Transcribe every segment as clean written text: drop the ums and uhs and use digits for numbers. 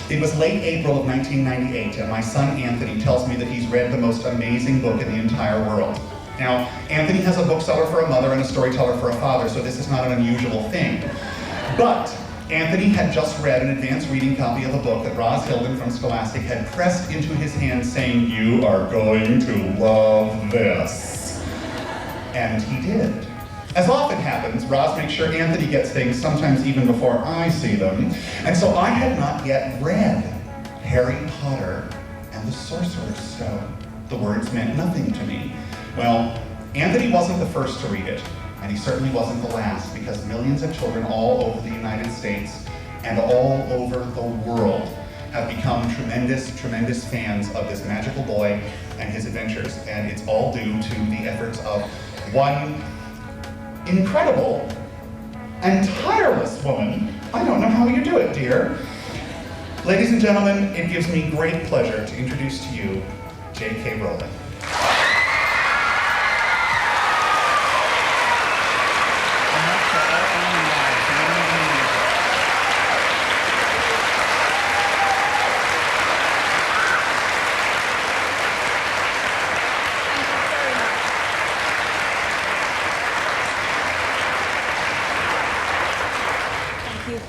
It was late April of 1998, and my son Anthony tells me that he's read the most amazing book in the entire world. Now, Anthony has a bookseller for a mother and a storyteller for a father, so this is not an unusual thing. But Anthony had just read an advanced reading copy of a book that Roz Hilden from Scholastic had pressed into his hand saying, "You are going to love this." And he did. As often happens, Roz makes sure Anthony gets things sometimes even before I see them. And so I had not yet read Harry Potter and the Sorcerer's Stone. The words meant nothing to me. Well, Anthony wasn't the first to read it, and he certainly wasn't the last, because millions of children all over the United States and all over the world have become tremendous, tremendous fans of this magical boy and his adventures, and it's all due to the efforts of one incredible and tireless woman. I don't know how you do it, dear. Ladies and gentlemen, it gives me great pleasure to introduce to you J.K. Rowling.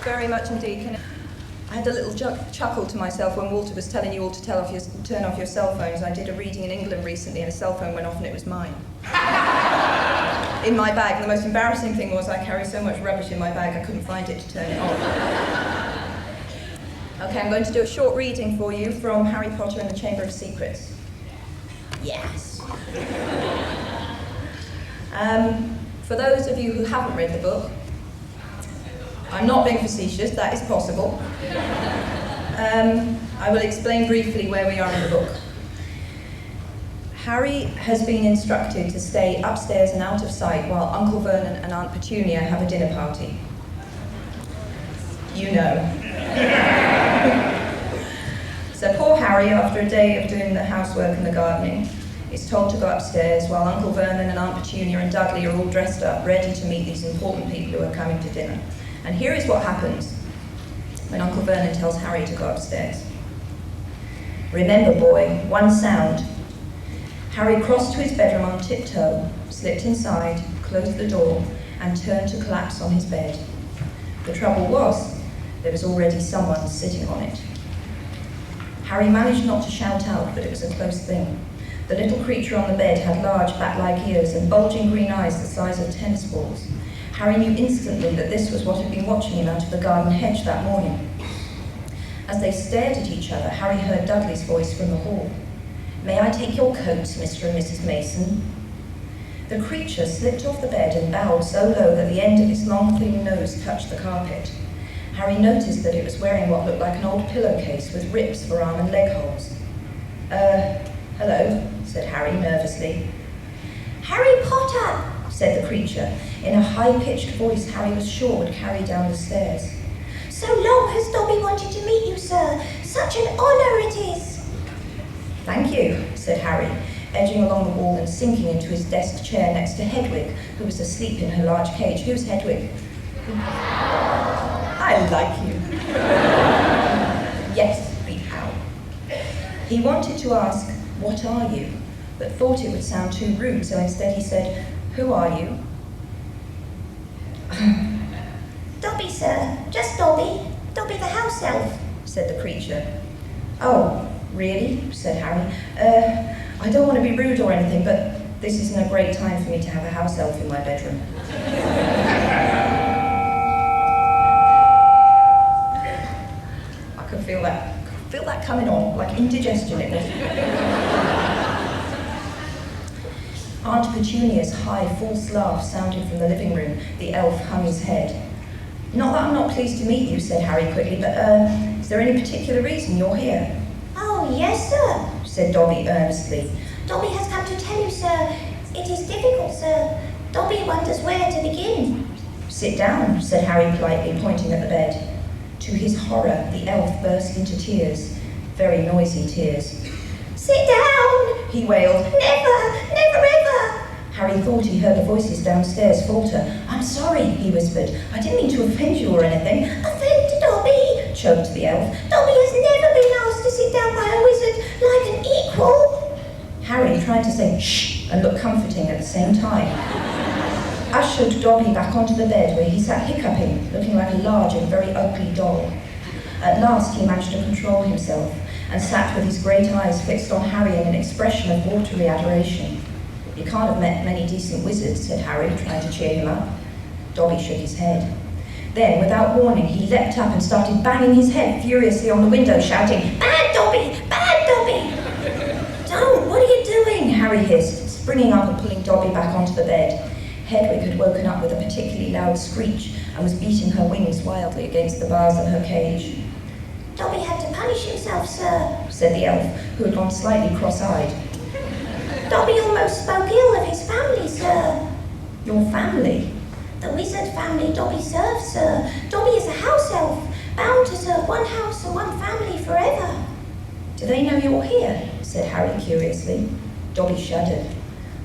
Very much indeed. I had a little chuckle to myself when Walter was telling you all to turn off your cell phones. I did a reading in England recently and a cell phone went off and it was mine. In my bag. And the most embarrassing thing was I carry so much rubbish in my bag I couldn't find it to turn it off. Okay, I'm going to do a short reading for you from Harry Potter and the Chamber of Secrets. Yes. For those of you who haven't read the book, I'm not being facetious, that is possible. I will explain briefly where we are in the book. Harry has been instructed to stay upstairs and out of sight while Uncle Vernon and Aunt Petunia have a dinner party. You know. So poor Harry, after a day of doing the housework and the gardening, is told to go upstairs while Uncle Vernon and Aunt Petunia and Dudley are all dressed up, ready to meet these important people who are coming to dinner. And here is what happens when Uncle Vernon tells Harry to go upstairs. Remember, boy, one sound. Harry crossed to his bedroom on tiptoe, slipped inside, closed the door, and turned to collapse on his bed. The trouble was, there was already someone sitting on it. Harry managed not to shout out, but it was a close thing. The little creature on the bed had large bat-like ears and bulging green eyes the size of tennis balls. Harry knew instantly that this was what had been watching him out of the garden hedge that morning. As they stared at each other, Harry heard Dudley's voice from the hall. "May I take your coats, Mr. and Mrs. Mason?" The creature slipped off the bed and bowed so low that the end of its long, thin nose touched the carpet. Harry noticed that it was wearing what looked like an old pillowcase with rips for arm and leg holes. Hello," said Harry nervously. "Harry Potter," said the creature, in a high-pitched voice Harry was sure would carry down the stairs. "So long has Dobby wanted to meet you, sir. Such an honour it is." "Thank you," said Harry, edging along the wall and sinking into his desk chair next to Hedwig, who was asleep in her large cage. Who's Hedwig? I like you. Yes, the owl. He wanted to ask, "What are you?" but thought it would sound too rude, so instead he said, "Who are you?" "Dobby, sir. Just Dobby. Dobby the house elf," said the creature. "Oh, really?" said Harry. I don't want to be rude or anything, but this isn't a great time for me to have a house elf in my bedroom." I could feel that coming on, like indigestion it was. Aunt Petunia's high, false laugh sounded from the living room. The elf hung his head. "Not that I'm not pleased to meet you," said Harry quickly, "but is there any particular reason you're here?" "Oh, yes, sir," said Dobby earnestly. "Dobby has come to tell you, sir. It is difficult, sir. Dobby wonders where to begin." "Sit down," said Harry politely, pointing at the bed. To his horror, the elf burst into tears, very noisy tears. "Sit down," he wailed. "Never, never, ever." Harry thought he heard the voices downstairs falter. "I'm sorry," he whispered. "I didn't mean to offend you or anything." "Offend Dobby," choked the elf. Dobby has never been asked to sit down by a wizard like an equal. Harry tried to say shh and look comforting at the same time. Ushered Dobby back onto the bed where he sat hiccuping, looking like a large and very ugly doll. At last he managed to control himself and sat with his great eyes fixed on Harry in an expression of watery adoration. "You can't have met many decent wizards," said Harry, trying to cheer him up. Dobby shook his head. Then, without warning, he leapt up and started banging his head furiously on the window, shouting, "Bad Dobby! Bad Dobby!" "Don't! What are you doing?" Harry hissed, springing up and pulling Dobby back onto the bed. Hedwig had woken up with a particularly loud screech and was beating her wings wildly against the bars of her cage. "Dobby had to punish himself, sir," said the elf, who had gone slightly cross-eyed. "Dobby almost spoke ill of his family, sir." "Your family?" "The wizard family Dobby serves, sir. Dobby is a house elf, bound to serve one house and one family forever." "Do they know you're here?" said Harry curiously. Dobby shuddered.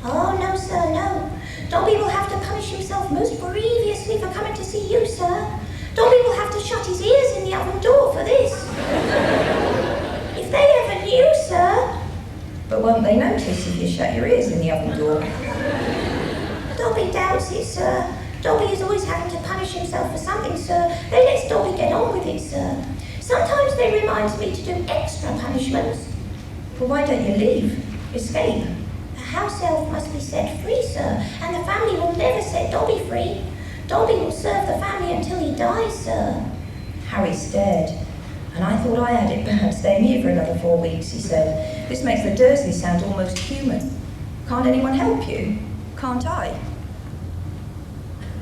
"Oh, no, sir, no. Dobby will have to punish himself most grievously for coming to see you, sir. Dobby will have to shut his ears in the oven door for this." "If they ever knew, sir." "But won't they notice if you shut your ears in the oven door?" "Dobby doubts it, sir. Dobby is always having to punish himself for something, sir. They let Dobby get on with it, sir. Sometimes they remind me to do extra punishments." "Well, why don't you leave? Escape?" "A house elf must be set free, sir, and the family will never set Dobby free. Dobby will serve the family until he dies, sir." Harry stared. "And I thought I had it bad staying here for another 4 weeks," he said. "This makes the Dursleys sound almost human. Can't anyone help you? Can't I?"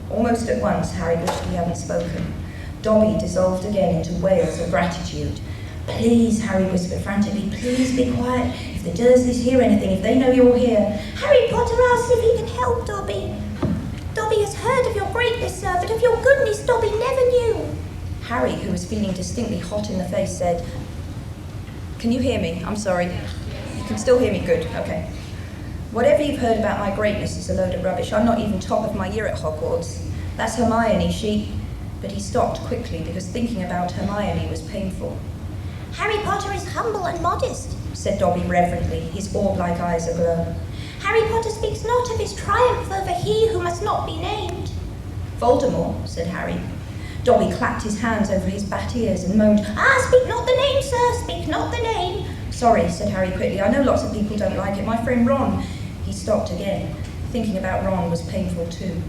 Almost at once, Harry wished he hadn't spoken. Dobby dissolved again into wails of gratitude. "Please," Harry whispered frantically, "please be quiet. If the Dursleys hear anything, if they know you're here." Harry Potter asked if he can help Dobby. "Dobby has heard of your greatness, sir, but of your goodness Dobby never knew." Harry, who was feeling distinctly hot in the face, said, "Can you hear me? I'm sorry. You can still hear me? Good, okay. Whatever you've heard about my greatness is a load of rubbish. I'm not even top of my year at Hogwarts. That's Hermione, she..." But he stopped quickly because thinking about Hermione was painful. "Harry Potter is humble and modest," said Dobby reverently, his orb-like eyes aglow. "Harry Potter speaks not of his triumph over he who must not be named." "Voldemort," said Harry. Dobby clapped his hands over his bat ears and moaned, "Ah, speak not the name, sir, speak not the name." "Sorry," said Harry quickly, "I know lots of people don't like it. My friend Ron..." He stopped again. Thinking about Ron was painful too.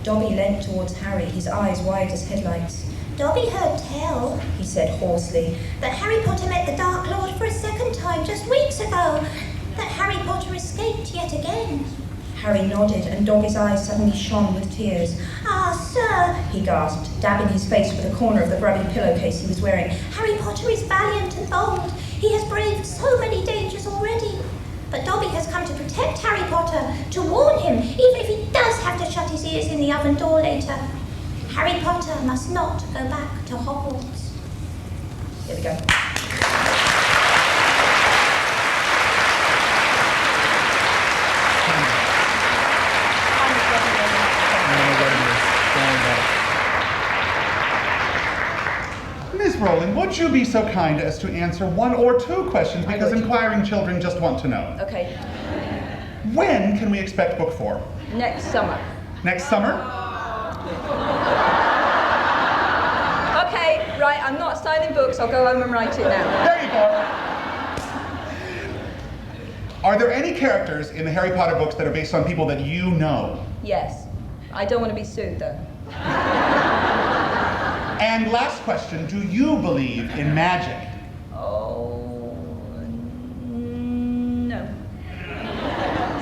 Dobby leant towards Harry, his eyes wide as headlights. "Dobby heard tell," he said hoarsely, "that Harry Potter met the Dark Lord for a second time just weeks ago. That Harry Potter escaped yet again." Harry nodded, and Dobby's eyes suddenly shone with tears. "Ah, sir," he gasped, dabbing his face with a corner of the grubby pillowcase he was wearing. "Harry Potter is valiant and bold. He has braved so many dangers already. But Dobby has come to protect Harry Potter, to warn him, even if he does have to shut his ears in the oven door later. Harry Potter must not go back to Hogwarts." Here we go. Miss Rowling, would you be so kind as to answer 1 or 2 questions, because inquiring children just want to know. Okay. When can we expect book 4? Next summer. Next summer? Okay, right, I'm not signing books. I'll go home and write it now. There you go. Are there any characters in the Harry Potter books that are based on people that you know? Yes. I don't want to be sued, though. And last question, do you believe in magic? Oh, no.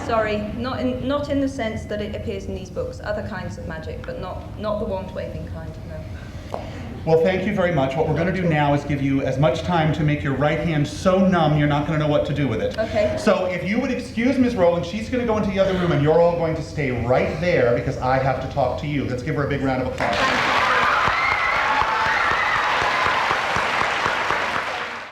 Sorry, not in the sense that it appears in these books. Other kinds of magic, but not the wand-waving kind, no. Well, thank you very much. What we're going to do now is give you as much time to make your right hand so numb you're not going to know what to do with it. Okay. So if you would excuse Ms. Rowling, she's going to go into the other room and you're all going to stay right there because I have to talk to you. Let's give her a big round of applause. Thank you.